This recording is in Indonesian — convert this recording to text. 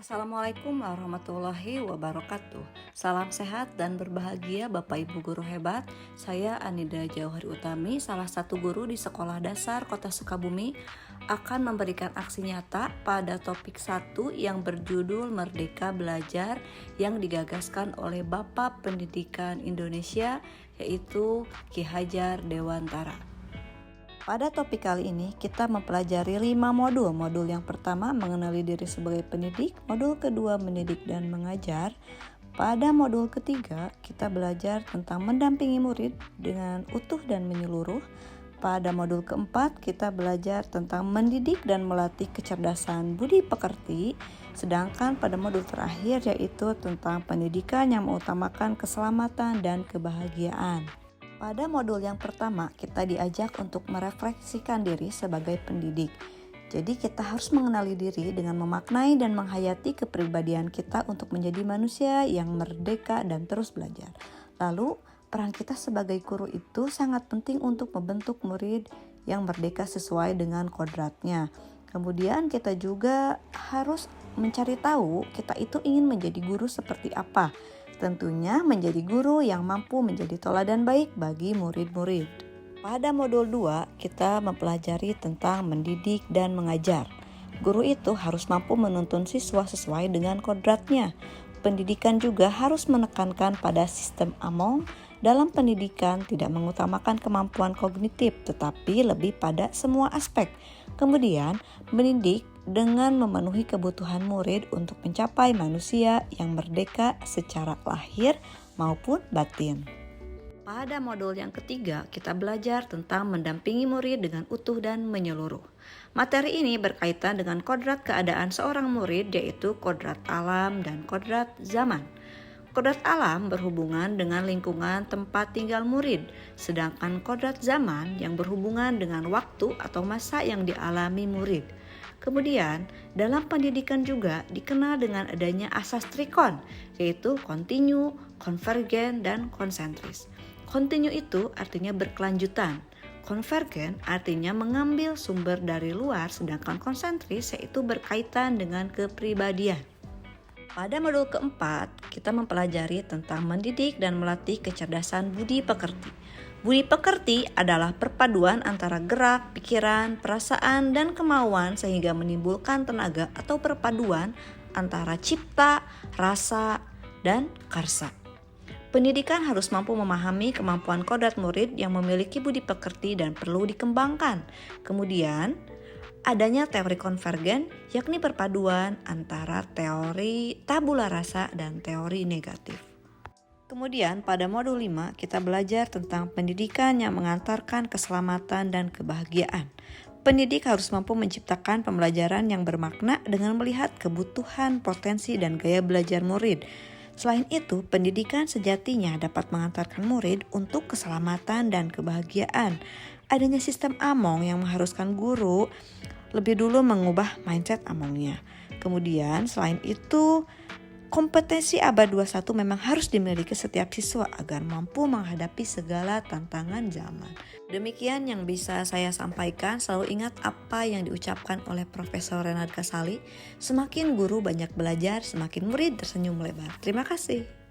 Assalamualaikum warahmatullahi wabarakatuh. Salam sehat dan berbahagia Bapak Ibu guru hebat. Saya Anida Jauhari Utami, salah satu guru di Sekolah Dasar Kota Sukabumi, akan memberikan aksi nyata pada topik 1 yang berjudul Merdeka Belajar yang digagaskan oleh Bapak Pendidikan Indonesia, yaitu Ki Hajar Dewantara. Pada topik kali ini kita mempelajari 5 modul. Modul yang pertama mengenali diri sebagai pendidik, modul kedua mendidik dan mengajar. Pada modul ketiga kita belajar tentang mendampingi murid dengan utuh dan menyeluruh. Pada modul keempat kita belajar tentang mendidik dan melatih kecerdasan budi pekerti. Sedangkan pada modul terakhir yaitu tentang pendidikan yang mengutamakan keselamatan dan kebahagiaan. Pada modul yang pertama, kita diajak untuk merefleksikan diri sebagai pendidik. Jadi kita harus mengenali diri dengan memaknai dan menghayati kepribadian kita untuk menjadi manusia yang merdeka dan terus belajar. Lalu, peran kita sebagai guru itu sangat penting untuk membentuk murid yang merdeka sesuai dengan kodratnya. Kemudian kita juga harus mencari tahu kita itu ingin menjadi guru seperti apa. Tentunya menjadi guru yang mampu menjadi teladan baik bagi murid-murid. Pada modul 2 kita mempelajari tentang mendidik dan mengajar. Guru itu harus mampu menuntun siswa sesuai dengan kodratnya. Pendidikan juga harus menekankan pada sistem Among. Dalam pendidikan tidak mengutamakan kemampuan kognitif tetapi lebih pada semua aspek. Kemudian mendidik dengan memenuhi kebutuhan murid untuk mencapai manusia yang merdeka secara lahir maupun batin. Pada modul yang ketiga, kita belajar tentang mendampingi murid dengan utuh dan menyeluruh. Materi ini berkaitan dengan kodrat keadaan seorang murid, yaitu kodrat alam dan kodrat zaman. Kodrat alam berhubungan dengan lingkungan tempat tinggal murid, sedangkan kodrat zaman yang berhubungan dengan waktu atau masa yang dialami murid. Kemudian, dalam pendidikan juga dikenal dengan adanya asas trikon, yaitu kontinu, konvergen, dan konsentris. Kontinu itu artinya berkelanjutan, konvergen artinya mengambil sumber dari luar, sedangkan konsentris yaitu berkaitan dengan kepribadian. Pada modul keempat, kita mempelajari tentang mendidik dan melatih kecerdasan budi pekerti. Budi pekerti adalah perpaduan antara gerak, pikiran, perasaan, dan kemauan sehingga menimbulkan tenaga atau perpaduan antara cipta, rasa, dan karsa. Pendidikan harus mampu memahami kemampuan kodrat murid yang memiliki budi pekerti dan perlu dikembangkan. Kemudian, adanya teori konvergen, yakni perpaduan antara teori tabula rasa dan teori negatif. Kemudian pada modul 5 kita belajar tentang pendidikan yang mengantarkan keselamatan dan kebahagiaan. Pendidik harus mampu menciptakan pembelajaran yang bermakna dengan melihat kebutuhan, potensi, dan gaya belajar murid. Selain itu, pendidikan sejatinya dapat mengantarkan murid untuk keselamatan dan kebahagiaan. Adanya sistem Among yang mengharuskan guru lebih dulu mengubah mindset Amongnya. Kemudian selain itu, kompetensi abad 21 memang harus dimiliki setiap siswa agar mampu menghadapi segala tantangan zaman. Demikian yang bisa saya sampaikan. Selalu ingat apa yang diucapkan oleh Profesor Renard Kasali. Semakin guru banyak belajar, semakin murid tersenyum lebar. Terima kasih.